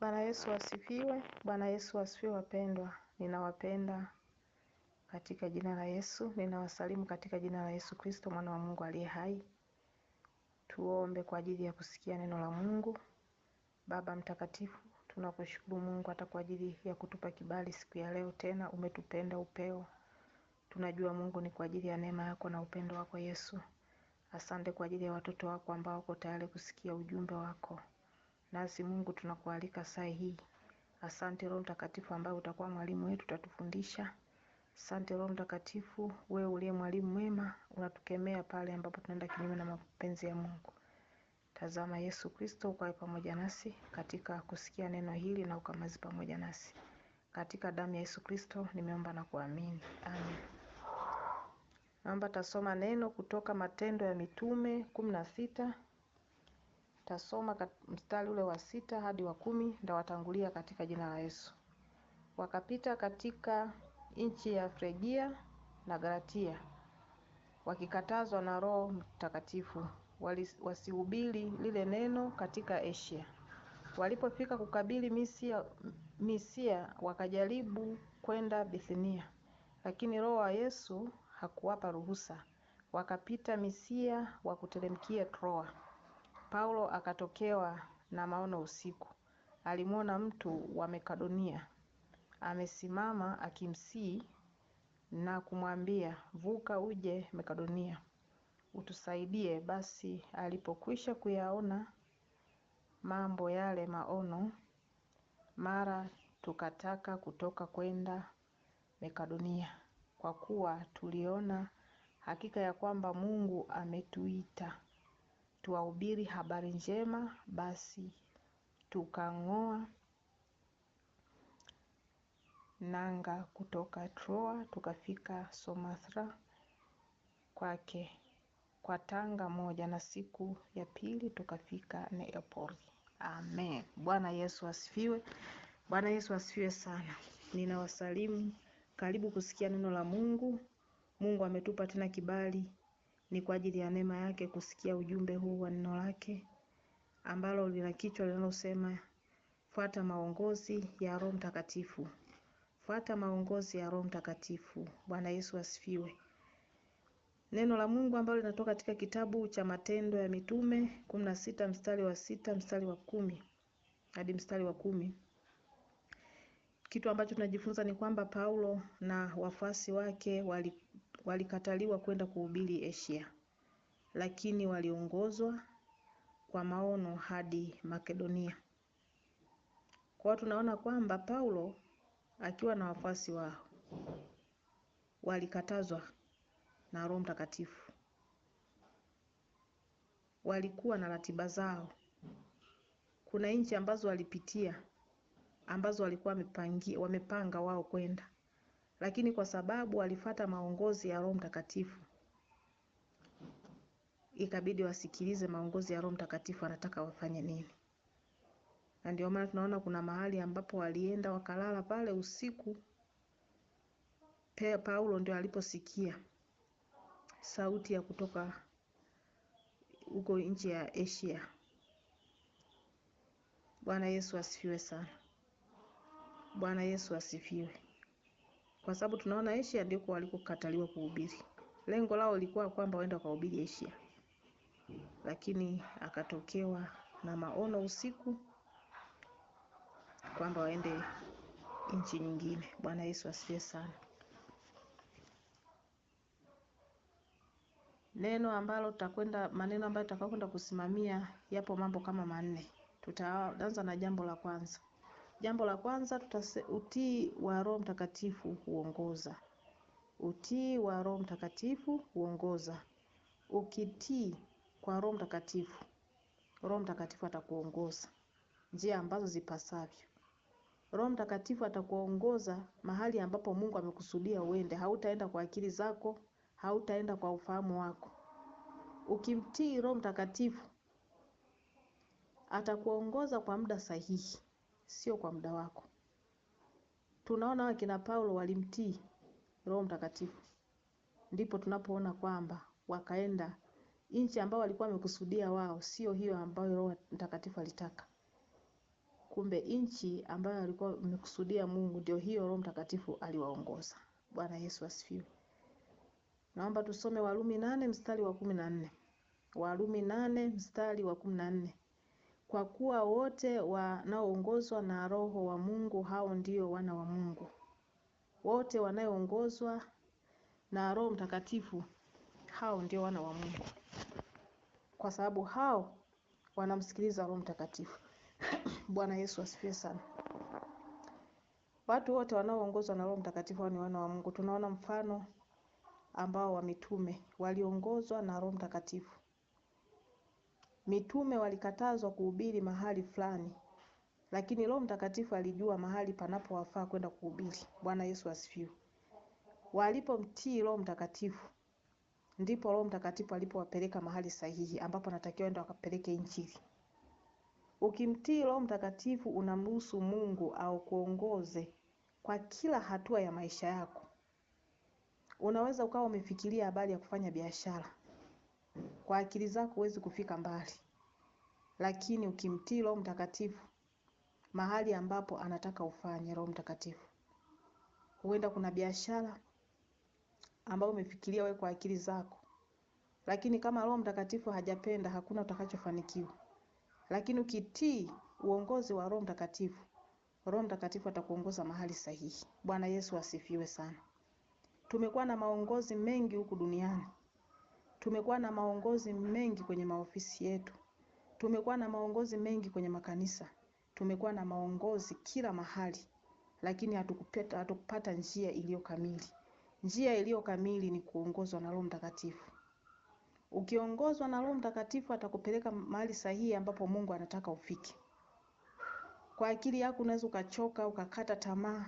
Bwana Yesu asifiwe. Bwana Yesu asifiwe wapendwa. Ninawapenda katika jina la Yesu. Ninawasalimu katika jina la Yesu Kristo mwana wa Mungu aliye hai. Tuombe kwa ajili ya kusikia neno la Mungu. Baba mtakatifu, tunakushukuru Mungu hata kwa ajili ya kutupa kibali siku ya leo tena umetupenda upeo. Tunajua Mungu ni kwa ajili ya neema yako na upendo wako Yesu. Asante kwa ajili ya watoto wako ambao wako tayari kusikia ujumbe wako. Nasi Mungu tunakualika saa hii. Asante Roho Mtakatifu ambaye utakuwa mwalimu wetu, utatufundisha. Asante Roho Mtakatifu, wewe uliye mwalimu mwema, unatukemea pale ambapo tunaenda kinyume na mapenzi ya Mungu. Tazama Yesu Kristo ukae pamoja nasi katika kusikia neno hili na ukamazi pamoja nasi. Katika damu ya Yesu Kristo nimeomba na kuamini. Amen. Naomba tasoma neno kutoka Matendo ya Mitume 16. Tasoma mstari ule wa 6 hadi wa 10, ndawatangulia katika jina la Yesu. Wakapita katika nchi ya Fregia na Galatia, wakikatazwa na Roho Mtakatifu wasihubiri lile neno katika Asia. Walipofika kukabili Misia wakajaribu kwenda Bithinia, lakini Roho wa Yesu hakuwapa ruhusa. Wakapita Misia wakuteremkia Troa. Paulo akatokewa na maono usiku. Alimuona mtu wa Makedonia amesimama akimsihi na kumwambia, vuka uje Makedonia utusaidie. Basi alipokwisha kuyaona mambo yale maono, mara tukataka kutoka kwenda Makedonia, kwa kuwa tuliona hakika ya kwamba Mungu ametuita tuwahubiri habari njema. Basi tukang'oa nanga kutoka Troa tukafika Samothra kwake kwa tanga moja, na siku ya pili tukafika Neapoli. Amen. Bwana Yesu asifiwe. Bwana Yesu asifiwe sana. Ninawasalimu, karibu kusikia neno la Mungu. Mungu ametupa tena kibali, ni kwa ajili ya neema yake kusikia ujumbe huu wa neno lake ambalo lina kichwa linalosema fuata maongozi ya Roho Mtakatifu. Fuata maongozi ya Roho Mtakatifu. Bwana Yesu asifiwe. Neno la Mungu ambalo linatoka katika kitabu cha Matendo ya Mitume 16 mstari wa 6 mstari wa 10 hadi mstari wa 10. Kitu ambacho tunajifunza ni kwamba Paulo na wafuasi wake walikataliwa kwenda kuhubiri Asia, lakini waliongozwa kwa maono hadi Makedonia. Kwa tunaona kwamba Paulo akiwa na wafuasi wao walikatazwa na Roho Mtakatifu. Walikuwa na ratiba zao. Kuna nchi ambazo walipitia ambazo walikuwa wamepanga wao kwenda, lakini kwa sababu walifuata maongozi ya Roho Mtakatifu, ikabidi wasikilize maongozi ya Roho Mtakatifu anataka wafanye nini. Na ndio maana tunaona kuna mahali ambapo walienda wakalala pale usiku. Paulo ndio aliposikia sauti ya kutoka huko nchi ya Asia. Bwana Yesu asifiwe sana. Bwana Yesu asifiwe. Kwa sababu tunaona Asia ndiko walikokataliwa kuhubiri. Lengo lao lilikuwa kwamba waende kuhubiri Asia, lakini akatokewa na maono usiku kwamba waende nchi nyingine. Bwana Yesu asifiwe sana. Maneno ambayo tutakwenda kusimamia yapo mambo kama 4. Tutaanza na jambo la kwanza. Jambo la kwanza utii wa Roho Mtakatifu huongoza. Utii wa Roho Mtakatifu huongoza. Ukitii kwa Roho Mtakatifu, Roho Mtakatifu atakuongoza njia ambazo zipasavyo. Roho Mtakatifu atakuongoza mahali ambapo Mungu amekusudia uende. Hautaenda kwa akili zako, hautaenda kwa ufahamu wako. Ukimtii Roho Mtakatifu, atakuongoza kwa muda sahihi, sio kwa muda wako. Tunaona wakina Paulo walimtii Roho Mtakatifu. Ndipo tunapoona kwamba wakaenda nchi ambayo walikuwa wamekusudia wao, sio hiyo ambayo Roho Mtakatifu alitaka. Kumbe nchi ambayo alikuwa amekusudia Mungu ndio hiyo Roho Mtakatifu aliwaongoza. Bwana Yesu asifiwe. Naomba tusome Warumi 8 mstari wa 14. Warumi 8 mstari wa 14. Kwa kuwa wote wanaoongozwa na Roho wa Mungu hao ndio wana wa Mungu. Wote wanaoongozwa na Roho Mtakatifu hao ndio wana wa Mungu. Kwa sababu hao wanamsikiliza Roho Mtakatifu. Bwana Yesu asifiwe sana. Watu wote wanaoongozwa na Roho Mtakatifu ni wana wa Mungu. Tunaona mfano ambao wa mitume waliongozwa na Roho Mtakatifu. Mitume walikatazwa kuhubiri mahali fulani, lakini Roho Mtakatifu alijua mahali panapowafaa kwenda kuhubiri. Bwana Yesu asifiwe. Walipomtii Roho Mtakatifu, ndipo Roho Mtakatifu alipowapeleka mahali sahihi ambapo anatakiwa ende wakapeleke injili. Ukimtii Roho Mtakatifu unamruhusu Mungu au kuongoze kwa kila hatua ya maisha yako. Unaweza ukawa umefikiria habari ya kufanya biashara. Kwa akili zako huwezi kufika mbali. Lakini ukimtii Roho Mtakatifu mahali ambapo anataka ufanye Roho Mtakatifu. Huenda kuna biashara ambayo umefikiria wewe kwa akili zako. Lakini kama Roho Mtakatifu hajapenda hakuna utakachofanikiwa. Lakini ukitii uongozi wa Roho Mtakatifu, Roho Mtakatifu atakuongoza mahali sahihi. Bwana Yesu asifiwe sana. Tumekuwa na maongozi mengi huku duniani. Tumekuwa na maongozi mengi kwenye maofisi yetu. Tumekuwa na maongozi mengi kwenye makanisa. Tumekuwa na maongozi kila mahali. Lakini hatukupata njia iliyo kamili. Njia iliyo kamili ni kuongozwa na Roho Mtakatifu. Ukiongozwa na Roho Mtakatifu atakupeleka mahali sahihi ambapo Mungu anataka ufike. Kwa akili yako unaweza ukachoka, ukakata tamaa.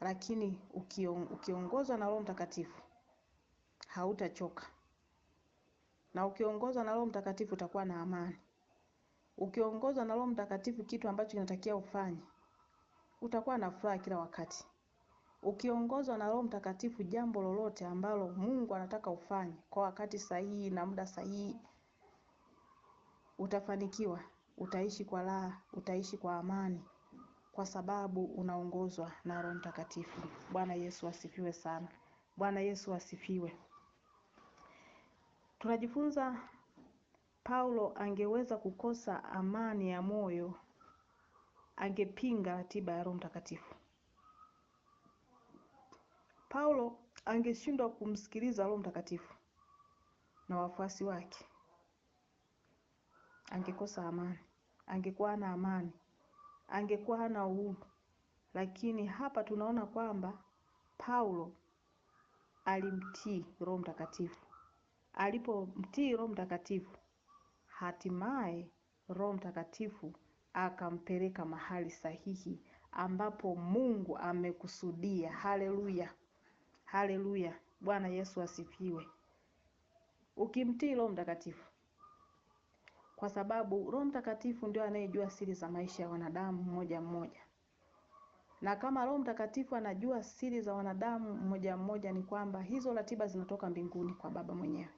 Lakini ukiongozwa na Roho Mtakatifu hautachoka. Na ukiongozwa na Roho Mtakatifu utakuwa na amani. Ukiongozwa na Roho Mtakatifu kitu ambacho kinatakiwa ufanye, utakuwa na furaha kila wakati. Ukiongozwa na Roho Mtakatifu jambo lolote ambalo Mungu anataka ufanye kwa wakati sahihi na muda sahihi, utafanikiwa, utaishi kwa raha, utaishi kwa amani kwa sababu unaongozwa na Roho Mtakatifu. Bwana Yesu asifiwe sana. Bwana Yesu asifiwe. Tunajifunza Paulo angeweza kukosa amani ya moyo, angepinga ratiba ya Roho Mtakatifu. Paulo angeshindwa kumsikiliza Roho Mtakatifu na wafuasi wake. Angekosa amani, angekuwa hana amani, angekuwa hana uhuru. Lakini hapa tunaona kwamba Paulo alimtii Roho Mtakatifu. Alipomtii Roho Mtakatifu, hatimaye Roho Mtakatifu akampeleka mahali sahihi ambapo Mungu amekusudia. Haleluya. Haleluya. Bwana Yesu asifiwe. Ukimtii Roho Mtakatifu, kwa sababu Roho Mtakatifu ndio anayejua siri za maisha ya wanadamu mmoja mmoja. Na kama Roho Mtakatifu anajua siri za wanadamu mmoja mmoja, ni kwamba hizo ratiba zinatoka mbinguni kwa Baba mwenyewe.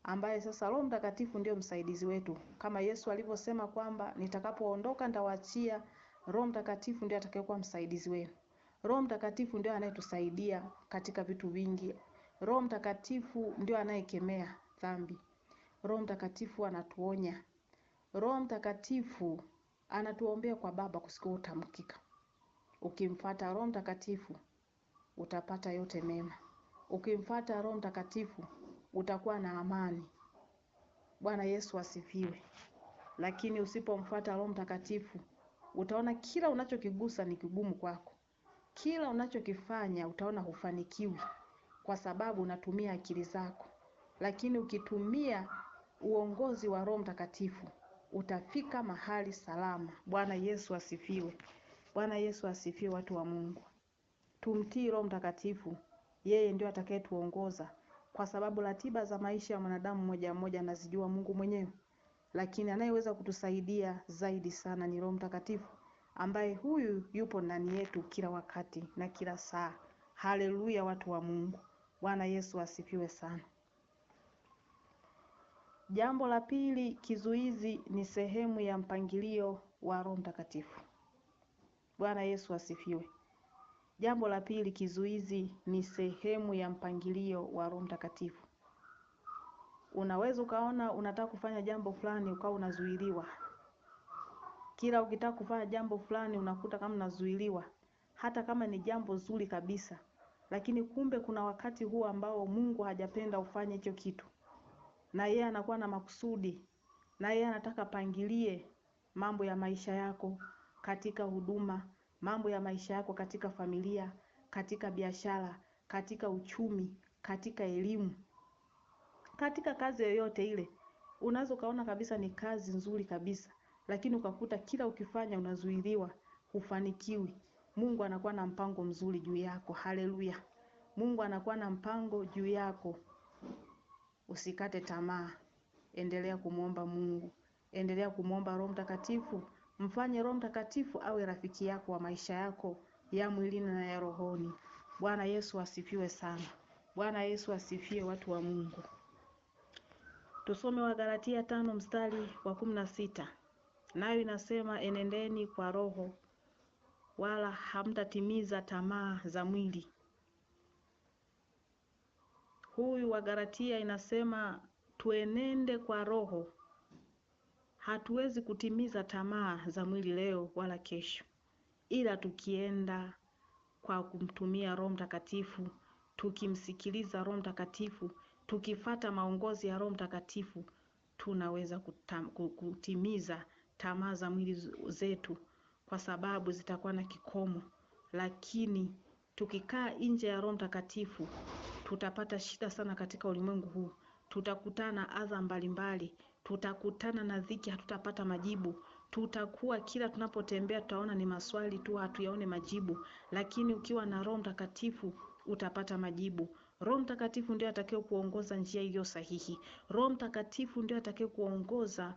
Ambaye sasa Roho Mtakatifu ndio msaidizi wetu. Kama Yesu alivyosema kwamba nitakapoondoka nitawaachia Roho Mtakatifu ndio atakayekuwa msaidizi wenu. Roho Mtakatifu ndio anayetusaidia katika vitu vingi. Roho Mtakatifu ndio anayekemea dhambi. Roho Mtakatifu anatuonya. Roho Mtakatifu anatuombea kwa Baba kusikotamkika. Ukimfuata Roho Mtakatifu utapata yote mema. Ukimfuata Roho Mtakatifu utakuwa na amani. Bwana Yesu asifiwe. Lakini usipomfuata Roho Mtakatifu, utaona kila unachokigusa ni kigumu kwako. Kila unachokifanya utaona hufanikiwi kwa sababu unatumia akili zako. Lakini ukitumia uongozi wa Roho Mtakatifu, utafika mahali salama. Bwana Yesu asifiwe. Bwana Yesu asifiwe, watu wa Mungu. Tumtii Roho Mtakatifu, yeye ndio atakayetuongoza. Kwa sababu ratiba za maisha ya mwanadamu mmoja mmoja anazijua Mungu mwenyewe. Lakini anayeweza kutusaidia zaidi sana ni Roho Mtakatifu, ambaye huyu yupo ndani yetu kila wakati na kila saa. Haleluya, watu wa Mungu. Bwana Yesu asifiwe sana. Jambo la pili, kizuizi ni sehemu ya mpangilio wa Roho Mtakatifu. Bwana Yesu asifiwe. Jambo la pili, kizuizi ni sehemu ya mpangilio wa Roho Mtakatifu. Unaweza ukaona unataka kufanya jambo fulani ukawa unazuiliwa. Kila ukitaka kufanya jambo fulani unakuta kama unazuiliwa, hata kama ni jambo zuri kabisa. Lakini kumbe kuna wakati huu ambao Mungu hajapenda ufanye hicho kitu. Na yeye anakuwa na makusudi. Na yeye anataka pangilie mambo ya maisha yako katika huduma, mambo ya maisha yako katika familia, katika biashara, katika uchumi, katika elimu, katika kazi yoyote ile. Unaweza kaona kabisa ni kazi nzuri kabisa, lakini ukakuta kila ukifanya unazuiliwa, hufanikiwi. Mungu anakuwa na mpango mzuri juu yako. Haleluya. Mungu anakuwa na mpango juu yako. Usikate tamaa. Endelea kumuomba Mungu. Endelea kumuomba Roho Mtakatifu. Mfanye Roho Mtakatifu awe rafiki yako wa maisha yako ya mwilini na ya rohoni. Bwana Yesu asifiwe sana. Bwana Yesu asifiwe, watu wa Mungu. Tusome Wagalatia 5 mstari wa 16. Nayo inasema, enendeni kwa Roho, wala hamtatimiza tamaa za mwili. Huyu Wagalatia inasema tuenende kwa Roho. Hatuwezi kutimiza tamaa za mwili leo wala kesho, ila tukienda kwa kumtumia Roho Mtakatifu, tukimsikiliza Roho Mtakatifu, tukifata maongozi ya Roho Mtakatifu, tunaweza kutimiza tamaa za mwili zetu, kwa sababu zitakuwa na kikomo. Lakini tukikaa nje ya Roho Mtakatifu, tutapata shida sana katika ulimwengu huu. Tutakutana adha mbalimbali, tutakutana na dhiki, hatutapata majibu. Tutakuwa kila tunapotembea tutaona ni maswali tu, hatuyaone majibu. Lakini ukiwa na Roho Mtakatifu utapata majibu. Roho Mtakatifu ndiye atakaye kuongoza njia iliyo sahihi. Roho Mtakatifu ndiye atakaye kuongoza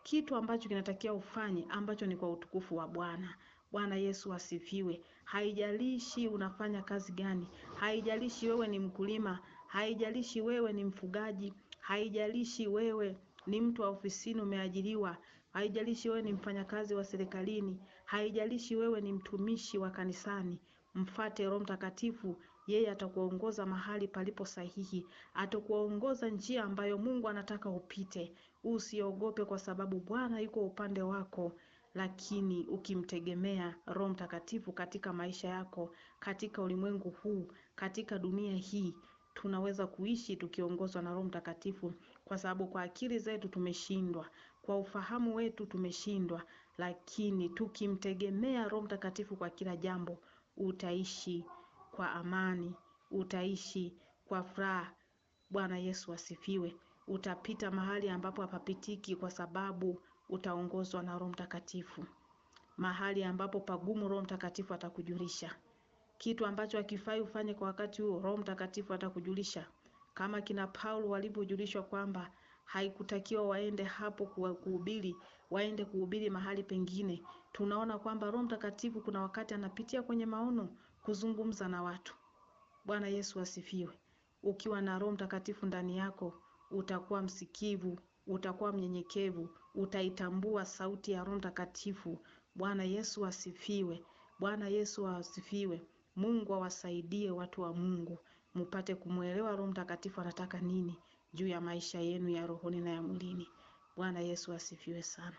kitu ambacho kinatakiwa ufanye, ambacho ni kwa utukufu wa Bwana. Bwana Yesu asifiwe. Haijalishi unafanya kazi gani, haijalishi wewe ni mkulima, haijalishi wewe ni mfugaji, haijalishi wewe ni mtu wa ofisini umeajiriwa, haijalishi wewe ni mfanyakazi wa serikalini, haijalishi wewe ni mtumishi wa kanisani. Mfate Roho Mtakatifu, yeye atakuongoza mahali palipo sahihi, atakuongoza njia ambayo Mungu anataka upite. Usiogope, kwa sababu Bwana yuko upande wako. Lakini ukimtegemea Roho Mtakatifu katika maisha yako, katika ulimwengu huu, katika dunia hii, tunaweza kuishi tukiongozwa na Roho Mtakatifu, kwa sababu kwa akili zetu tumeshindwa, kwa ufahamu wetu tumeshindwa. Lakini tukimtegemea Roho Mtakatifu kwa kila jambo, utaishi kwa amani, utaishi kwa furaha. Bwana Yesu asifiwe. Utapita mahali ambapo hapapitiki, kwa sababu utaongozwa na Roho Mtakatifu. Mahali ambapo pagumu, Roho Mtakatifu atakujulisha. Kitu ambacho hakifai ufanye kwa wakati huo, Roho Mtakatifu atakujulisha. Kama kina Paulo walipojulishwa kwamba haikutakiwa waende hapo kuhubiri, waende kuhubiri mahali pengine. Tunaona kwamba Roho Mtakatifu kuna wakati anapitia kwenye maono kuzungumza na watu. Bwana Yesu asifiwe. Ukiwa na Roho Mtakatifu ndani yako, utakuwa msikivu, utakuwa mnyenyekevu, utaitambua sauti ya Roho Mtakatifu. Bwana Yesu asifiwe. Bwana Yesu asifiwe. Mungu awasaidie watu wa Mungu, mpate kumuelewa Roho Mtakatifu anataka nini juu ya maisha yenu ya rohoni na ya mwilini. Bwana Yesu asifiwe sana.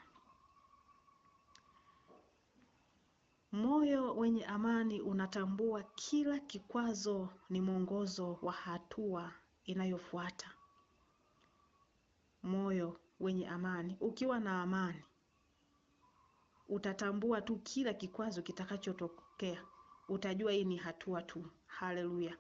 Moyo wenye amani unatambua kila kikwazo ni mwongozo wa hatua inayofuata. Moyo wenye amani, ukiwa na amani, utatambua tu kila kikwazo kitakachotokea. Utajua hii ni hatua tu. Haleluya.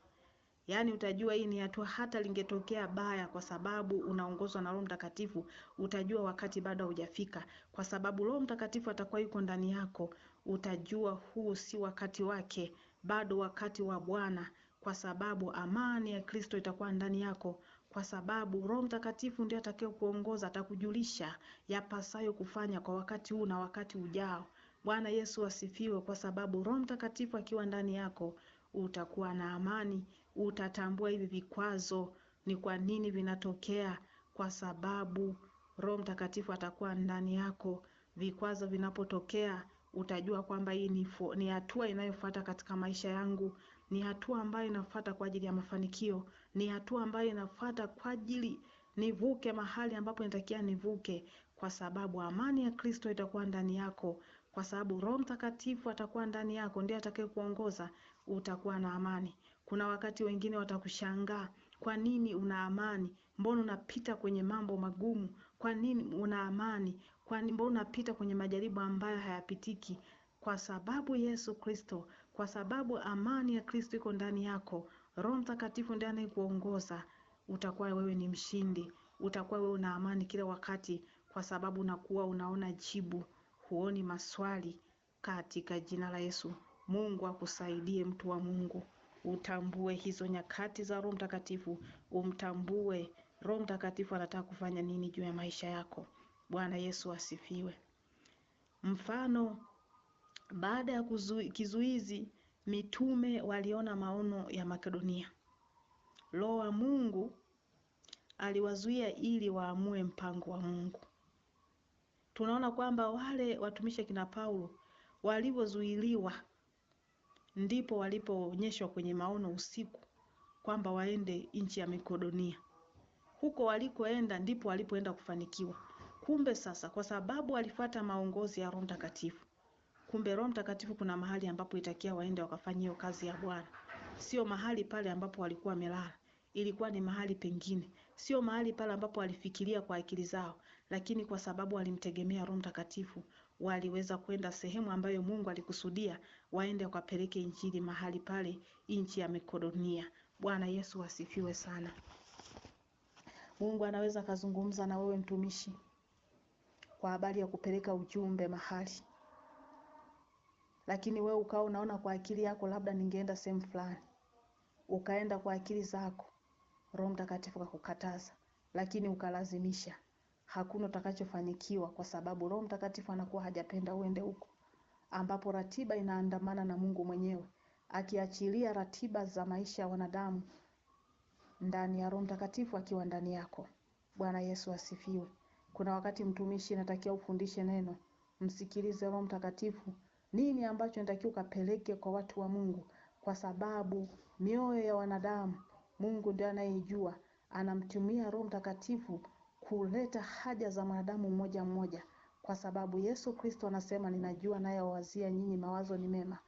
Yaani utajua hii ni hatua, hata lingetokea baya, kwa sababu unaongozwa na Roho Mtakatifu. Utajua wakati bado hujafika, kwa sababu Roho Mtakatifu atakuwa yuko ndani yako. Utajua huu si wakati wake, bado wakati wa Bwana, kwa sababu amani ya Kristo itakuwa ndani yako, kwa sababu Roho Mtakatifu ndiye atakaye kuongoza, atakujulisha yapasayo kufanya kwa wakati huu na wakati ujao. Bwana Yesu asifiwe. Kwa sababu Roho Mtakatifu akiwa ndani yako, utakuwa na amani. Utatambua hivi vikwazo ni kwa nini vinatokea, kwa sababu Roho Mtakatifu atakuwa ndani yako. Vikwazo vinapotokea utajua kwamba hii ni hatua inayofuata katika maisha yangu, ni hatua ambayo inafuata kwa ajili ya mafanikio, ni hatua ambayo inafuata kwa ajili nivuke mahali ambapo natakia nivuke, kwa sababu amani ya Kristo itakuwa ndani yako, kwa sababu Roho Mtakatifu atakuwa ndani yako, ndiye atakayekuongoza, utakuwa na amani. Kuna wakati wengine watakushangaa, kwa nini una amani? Mbona unapita kwenye mambo magumu? Kwa nini una amani? Mbona unapita kwenye majaribu ambayo hayapitiki? Kwa sababu Yesu Kristo, kwa sababu amani ya Kristo iko ndani yako, Roho Mtakatifu ndiye anayekuongoza, utakuwa wewe ni mshindi, utakuwa wewe una amani kila wakati, kwa sababu unakuwa unaona jibu, huoni maswali, katika jina la Yesu. Mungu akusaidie mtu wa Mungu, utambue hizo nyakati za Roho Mtakatifu, umtambue Roho Mtakatifu anataka kufanya nini juu ya maisha yako. Bwana Yesu asifiwe. Mfano, baada ya kizuizi, mitume waliona maono ya Makedonia. Roho wa Mungu aliwazuia ili waamue mpango wa Mungu. Tunaona kwamba wale watumishi kina Paulo walivyozuiliwa, ndipo walipoonyeshwa kwenye maono usiku kwamba waende nchi ya Makedonia. Huko walikoenda ndipo walipoenda kufanikiwa. Kumbe sasa, kwa sababu walifuata maongozi ya Roho Mtakatifu, kumbe Roho Mtakatifu kuna mahali ambapo itakia waende wakafanye hiyo kazi ya Bwana. Sio mahali pale ambapo walikuwa wamelala, ilikuwa ni mahali pengine. Sio mahali pale ambapo walifikiria kwa akili zao, lakini kwa sababu walimtegemea Roho Mtakatifu, waliweza kwenda sehemu ambayo Mungu alikusudia waende wakapeleke injili mahali pale, nchi ya Makedonia. Bwana Yesu asifiwe sana. Mungu anaweza kuzungumza na wewe mtumishi kwa habari ya kupeleka ujumbe mahali, lakini wewe ukao unaona kwa akili yako labda ningeenda sehemu fulani, ukaenda kwa akili zako, Roho Mtakatifu akakukataza, lakini ukalazimisha, hakuna utakachofanikiwa, kwa sababu Roho Mtakatifu anakuwa hajapenda uende huko ambapo ratiba inaandamana na Mungu mwenyewe, akiachilia ratiba za maisha ya wanadamu ndani ya Roho Mtakatifu akiwa ndani yako. Bwana Yesu asifiwe. Kuna wakati mtumishi natakia ufundishe neno, msikilize Roho Mtakatifu, nini ambacho natakiwa ukapeleke kwa watu wa Mungu, kwa sababu mioyo ya wanadamu Mungu ndiye anayejua. Anamtumia Roho Mtakatifu kuleta haja za wanadamu mmoja mmoja, kwa sababu Yesu Kristo anasema, ninajua naye wawazia nyinyi mawazo ni mema.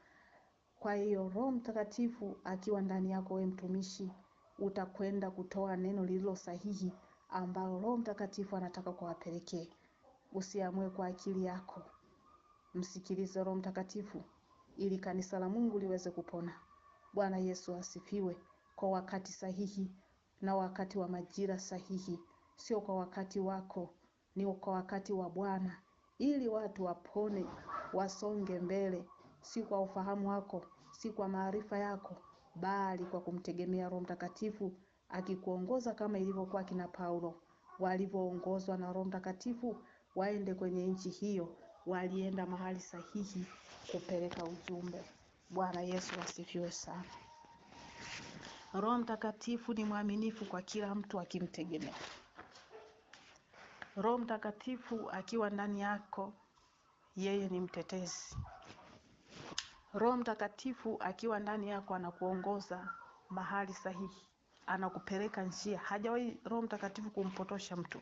Kwa hiyo Roho Mtakatifu akiwa ndani yako, wewe mtumishi, utakwenda kutoa neno lililo sahihi ambalo Roho Mtakatifu anataka kuwapelekea. Usiamue kwa akili yako. Msikilize Roho Mtakatifu ili kanisa la Mungu liweze kupona. Bwana Yesu asifiwe. Kwa wakati sahihi na wakati wa majira sahihi, sio kwa wakati wako, ni kwa wakati wa Bwana, ili watu wapone, wasonge mbele, si kwa ufahamu wako, si kwa maarifa yako, bali kwa kumtegemea Roho Mtakatifu akikuongoza, kama ilivyokuwa kina Paulo walivyoongozwa na Roho Mtakatifu waende kwenye nchi hiyo. Walienda mahali sahihi kupeleka ujumbe. Bwana Yesu asifiwe sana. Roho Mtakatifu ni mwaminifu kwa kila mtu akimtegemea. Roho Mtakatifu akiwa ndani yako, yeye ni mtetezi. Roho Mtakatifu akiwa ndani yako anakuongoza mahali sahihi, anakupeleka njia. Hajawahi Roho Mtakatifu kumpotosha mtu.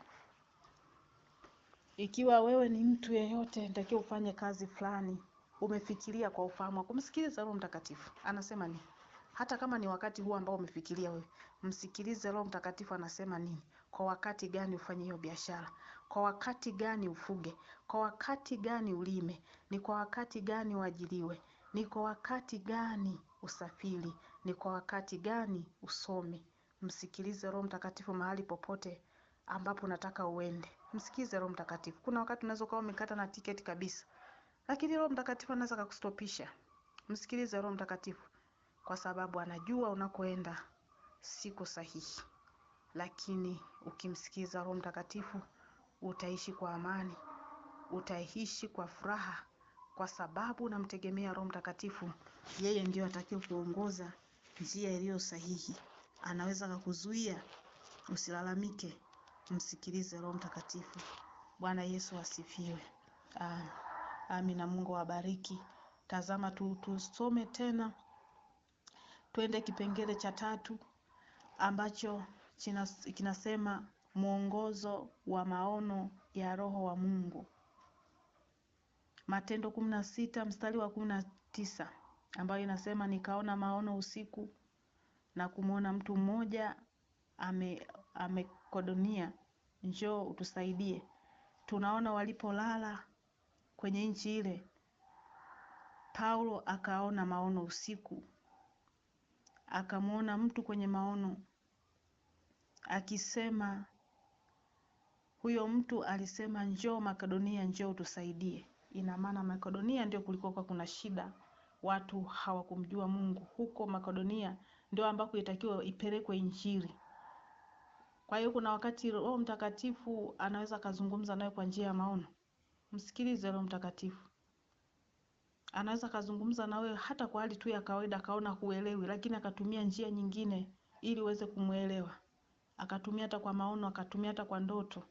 Ikiwa wewe ni mtu yeyote natakiwa ufanye kazi fulani, umefikiria kwa ufahamu, kumsikiliza Roho Mtakatifu anasema nini. Hata kama ni wakati huu ambao umefikiria wewe, msikilize Roho Mtakatifu anasema nini. Kwa wakati gani ufanye hiyo biashara? Kwa wakati gani ufuge? Kwa wakati gani ulime? Ni kwa wakati gani uajiriwe? Ni kwa wakati gani usafiri? Ni kwa wakati gani usome? Msikilize Roho Mtakatifu mahali popote ambapo nataka uende. Msikize Roho Mtakatifu. Kuna wakati unaweza kuwa umekata na tiketi kabisa, lakini Roho Mtakatifu anaweza kukustopisha. Msikilize Roho Mtakatifu, kwa sababu anajua unakoenda siko sahihi. Lakini ukimsikiza Roho Mtakatifu, utaishi kwa amani, utaishi kwa furaha, kwa sababu unamtegemea Roho Mtakatifu. Yeye ndiye atakaye kuongoza njia iliyo sahihi. Anaweza kukuzuia usilalamike, Msikilize Roho Mtakatifu. Bwana Yesu asifiwe. Amina. Mungu awabariki. Tazama tusome tena. Twende kipengele cha 3 ambacho kinasema mwongozo wa maono ya Roho wa Mungu. Matendo 16 mstari wa 19 ambayo inasema, nikaona maono usiku na kumuona mtu mmoja amekodonia, njoo utusaidie. Tunaona walipolala kwenye nchi ile, Paulo akaona maono usiku. Akamuona mtu kwenye maono akisema, huyo mtu alisema, njoo Makedonia, njoo utusaidie. Ina maana Makedonia ndio kulikokuwa kuna shida, watu hawakumjua Mungu. Huko Makedonia ndio ambako itakiwa ipelekwe injili. Kwa hiyo kuna wakati Roho Mtakatifu anaweza kuzungumza nawe kwa njia ya maono. Msikilize Roho Mtakatifu. Anaweza kuzungumza nawe hata kwa hali tu ya kawaida, kaona huelewi, lakini akatumia njia nyingine ili uweze kumuelewa. Akatumia hata kwa maono, akatumia hata kwa ndoto.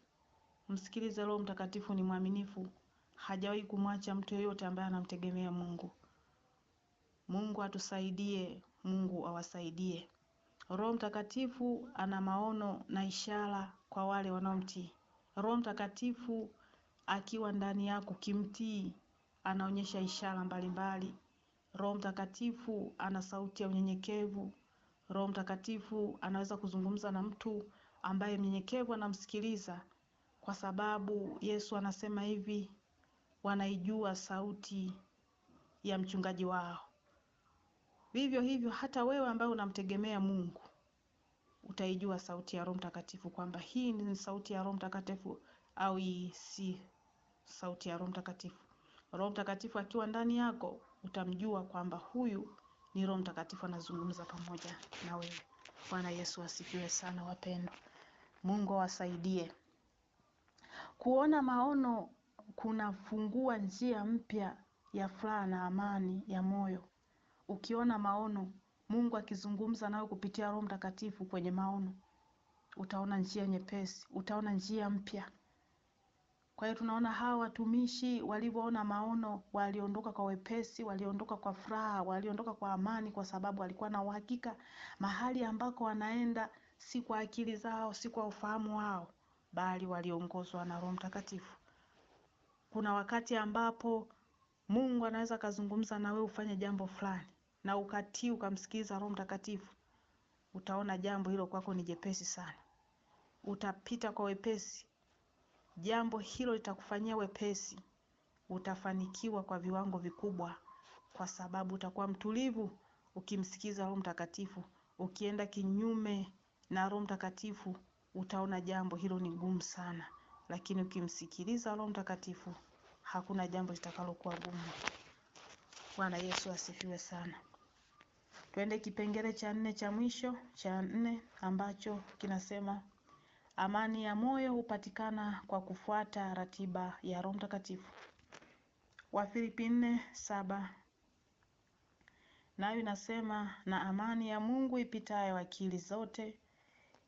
Msikilize Roho Mtakatifu, ni mwaminifu. Hajawahi kumwacha mtu yeyote ambaye anamtegemea Mungu. Mungu atusaidie, Mungu awasaidie. Roho Mtakatifu ana maono na ishara kwa wale wanaomtii. Roho Mtakatifu akiwa ndani yako kimtii, anaonyesha ishara mbalimbali. Roho Mtakatifu ana sauti ya unyenyekevu. Roho Mtakatifu anaweza kuzungumza na mtu ambaye mnyenyekevu anamsikiliza, kwa sababu Yesu anasema hivi, wanaijua sauti ya mchungaji wao. Vivyo hivyo hata wewe ambaye unamtegemea Mungu, utaijua sauti ya Roho Mtakatifu, kwamba hii ni sauti ya Roho Mtakatifu au hii si sauti ya Roho Mtakatifu. Roho Mtakatifu akiwa ndani yako, utamjua kwamba huyu ni Roho Mtakatifu anazungumza pamoja na wewe. Bwana Yesu asifiwe sana wapendwa. Mungu awasaidie. Kuona maono kunafungua njia mpya ya furaha na amani ya moyo. Ukiona maono, Mungu akizungumza nawe kupitia Roho Mtakatifu kwenye maono, utaona njia nyepesi, utaona njia mpya. Kwa hiyo tunaona hawa watumishi walivyoona maono, waliondoka kwa wepesi, waliondoka kwa furaha, waliondoka kwa amani, kwa sababu walikuwa na uhakika mahali ambako wanaenda si kwa akili zao, si kwa ufahamu wao, bali waliongozwa na Roho Mtakatifu. Kuna wakati ambapo Mungu anaweza kuzungumza na wewe ufanye jambo fulani, na ukatii ukamsikiliza Roho Mtakatifu, utaona jambo hilo kwako ni jepesi sana. Utapita kwa wepesi. Jambo hilo litakufanyia wepesi. Utafanikiwa kwa viwango vikubwa, kwa sababu utakuwa mtulivu ukimsikiza Roho Mtakatifu. Ukienda kinyume na Roho Mtakatifu, utaona jambo hilo ni gumu sana. Lakini ukimsikiliza Roho Mtakatifu, hakuna jambo litakalokuwa gumu. Bwana Yesu asifiwe sana. Twende kipengele cha 4 cha mwisho, cha 4 ambacho kinasema, amani ya moyo hupatikana kwa kufuata ratiba ya Roho Mtakatifu. Wafilipi 4:7 nayo inasema, na amani ya Mungu ipitayo akili zote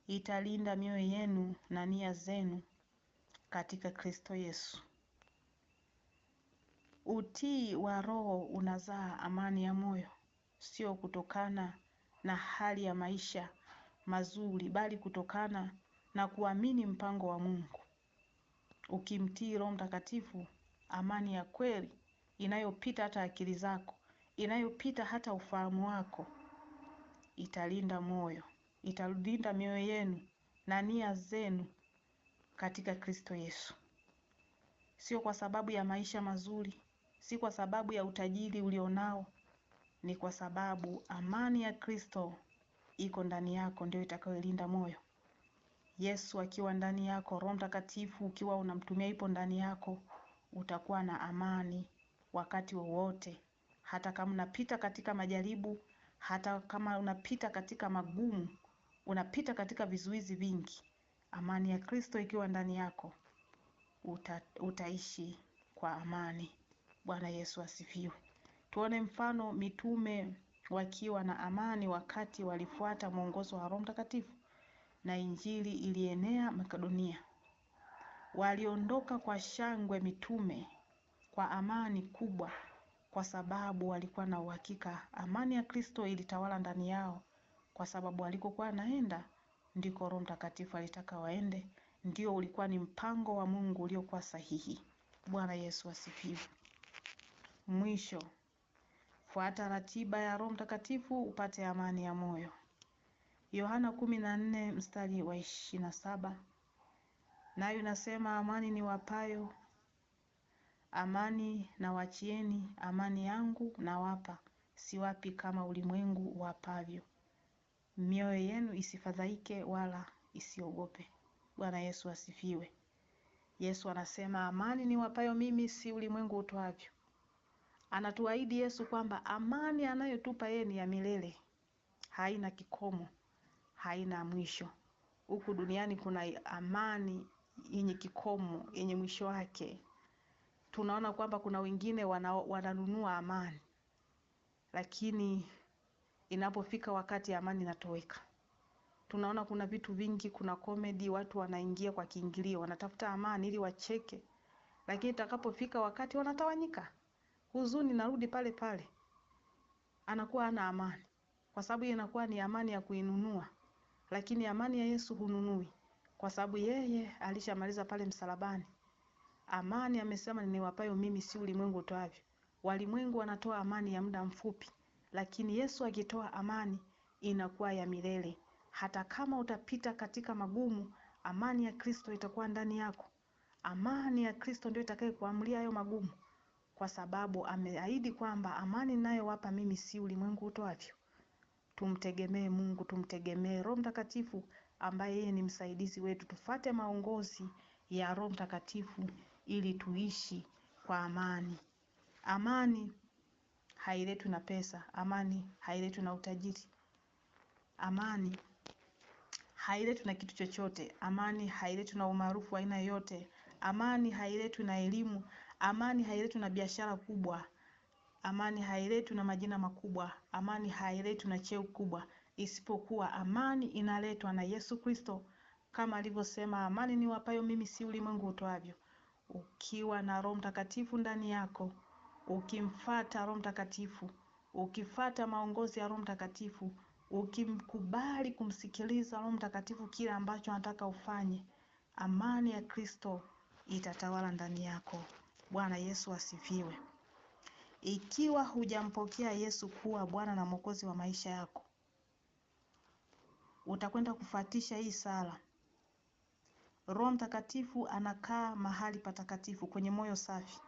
italinda mioyo yenu na nia zenu katika Kristo Yesu. Utii wa Roho unazaa amani ya moyo, sio kutokana na hali ya maisha mazuri, bali kutokana na kuamini mpango wa Mungu. Ukimtii Roho Mtakatifu, amani ya kweli inayopita hata akili zako, inayopita hata ufahamu wako, italinda moyo, italinda mioyo yenu na nia zenu katika Kristo Yesu. Sio kwa sababu ya maisha mazuri, si kwa sababu ya utajiri ulionao, ni kwa sababu amani ya Kristo iko ndani yako, ndio itakayolinda moyo. Yesu akiwa ndani yako, Roho Mtakatifu ukiwa unamtumia ipo ndani yako, utakuwa na amani wakati wowote. Hata kama unapita katika majaribu, hata kama unapita katika magumu, unapita katika vizuizi vingi, amani ya Kristo ikiwa ndani yako, utaishi kwa amani. Bwana Yesu asifiwe. Tuone mfano mitume wakiwa na amani wakati walifuata mwongozo wa Roho Mtakatifu. na injili ilienea Makedonia. Waliondoka kwa shangwe mitume kwa amani kubwa, kwa sababu walikuwa na uhakika amani ya Kristo ilitawala ndani yao, kwa sababu alikokuwa anaenda ndiko Roho Mtakatifu alitaka waende. Ndio ulikuwa ni mpango wa Mungu uliokuwa sahihi. Bwana Yesu asifiwe. Mwisho, fuata ratiba ya Roho Mtakatifu upate amani ya moyo. Yohana 14 mstari wa 27. Nayo inasema, amani niwapayo, amani nawachieni, amani yangu nawapa, siwapi kama ulimwengu wapavyo. Mioyo yenu isifadhaike wala isiogope. Bwana Yesu asifiwe. Yesu anasema amani niwapayo mimi, si ulimwengu utoavyo. Anatuahidi Yesu kwamba amani anayotupa yeye ni ya milele, haina kikomo, haina mwisho. Huku duniani kuna amani yenye kikomo, yenye mwisho wake. Tunaona kwamba kuna wengine wananunua amani, lakini inapofika wakati amani inatoweka. Tunaona kuna vitu vingi, kuna comedy, watu wanaingia kwa kiingilio, wanatafuta amani ili wacheke, lakini itakapofika wakati wanatawanyika. Huzuni narudi pale pale. Anakuwa hana amani, kwa sababu inakuwa ni amani ya kuinunua. Lakini amani ya Yesu hununui, kwa sababu yeye alishamaliza pale msalabani. Amani amesema niwapayo mimi, si ulimwengu utoavyo. Walimwengu wanatoa amani ya muda mfupi, lakini Yesu akitoa amani inakuwa ya milele. Hata kama utapita katika magumu, amani ya Kristo itakuwa ndani yako. Amani ya Kristo ndio itakayokuamulia hayo magumu, kwa sababu ameahidi kwamba amani ninayowapa mimi si ulimwengu utoavyo. Tumtegemee Mungu, tumtegemee Roho Mtakatifu ambaye yeye ni msaidizi wetu. Tufuate maongozi ya Roho Mtakatifu ili tuishi kwa amani. Amani hailetwi na pesa, amani hailetwi na utajiri. Amani hailetwi na kitu chochote, amani hailetwi na umaarufu aina yote, amani hailetwi na elimu, amani hailetwi na biashara kubwa, amani hailetwi na majina makubwa, amani hailetwi na cheo kubwa, isipokuwa amani inaletwa na Yesu Kristo, kama alivyosema amani niwapayo mimi, si ulimwengu utoavyo. Ukiwa na Roho Mtakatifu ndani yako, ukimfuata Roho Mtakatifu, ukifuata maongozi ya Roho Mtakatifu, ukimkubali kumsikiliza Roho Mtakatifu kile ambacho anataka ufanye, amani ya Kristo itatawala ndani yako. Bwana Yesu asifiwe. Ikiwa hujampokea Yesu kuwa Bwana na Mwokozi wa maisha yako, utakwenda kufuatisha hii sala. Roho Mtakatifu anakaa mahali patakatifu kwenye moyo safi.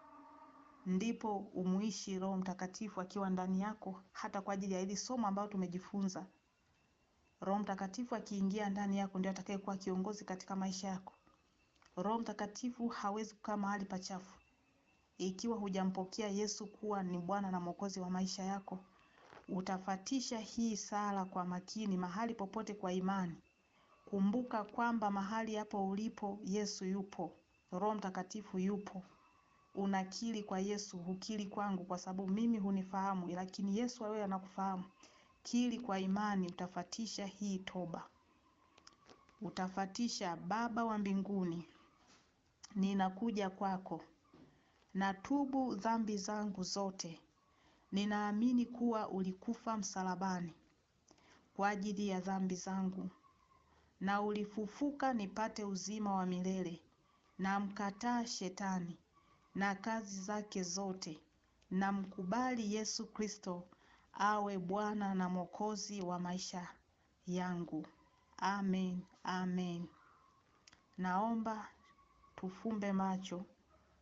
Ndipo umuishi Roho Mtakatifu akiwa ndani yako, hata kwa ajili ya hili somo ambalo tumejifunza. Roho Mtakatifu akiingia ndani yako ndio atakayekuwa kiongozi katika maisha yako. Roho Mtakatifu hawezi kukaa mahali pachafu. Ikiwa hujampokea Yesu kuwa ni Bwana na Mwokozi wa maisha yako, utafatisha hii sala kwa makini mahali popote kwa imani. Kumbuka kwamba mahali hapo ulipo Yesu yupo, Roho Mtakatifu yupo. Unakiri kwa Yesu, hukiri kwangu kwa sababu mimi hunifahamu, lakini Yesu wewe anakufahamu. Kiri kwa imani, utafatisha hii toba. Utafatisha: Baba wa mbinguni, ninakuja kwako, natubu dhambi zangu zote. Ninaamini kuwa ulikufa msalabani kwa ajili ya dhambi zangu, na ulifufuka nipate uzima wa milele. Na mkataa shetani na kazi zake zote, na mkubali Yesu Kristo awe Bwana na Mwokozi wa maisha yangu. Amen, amen. Naomba tufumbe macho,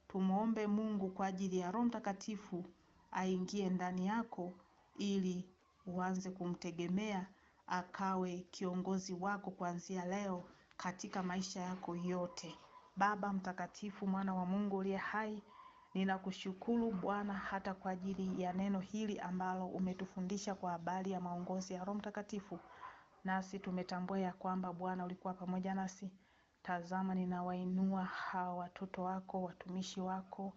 tumuombe Mungu kwa ajili ya Roho Mtakatifu aingie ndani yako, ili uanze kumtegemea akawe kiongozi wako kuanzia leo katika maisha yako yote. Baba mtakatifu, mwana wa Mungu uliye hai, ninakushukuru Bwana hata kwa ajili ya neno hili ambalo umetufundisha kwa habari ya maongozi ya Roho Mtakatifu. Nasi tumetambua ya kwamba Bwana ulikuwa pamoja nasi. Tazama, ninawainua hawa watoto wako, watumishi wako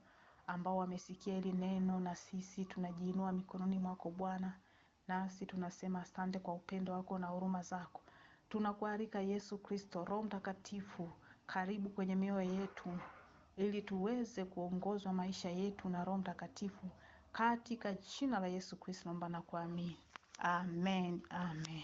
ambao wamesikia hili neno, na sisi tunajiinua mikononi mwako Bwana. Nasi tunasema asante kwa upendo wako na huruma zako. Tunakualika Yesu Kristo, Roho Mtakatifu, karibu kwenye mioyo yetu ili tuweze kuongozwa maisha yetu na Roho Mtakatifu, katika jina la Yesu Kristo naomba na kuamini. Amen. Amen.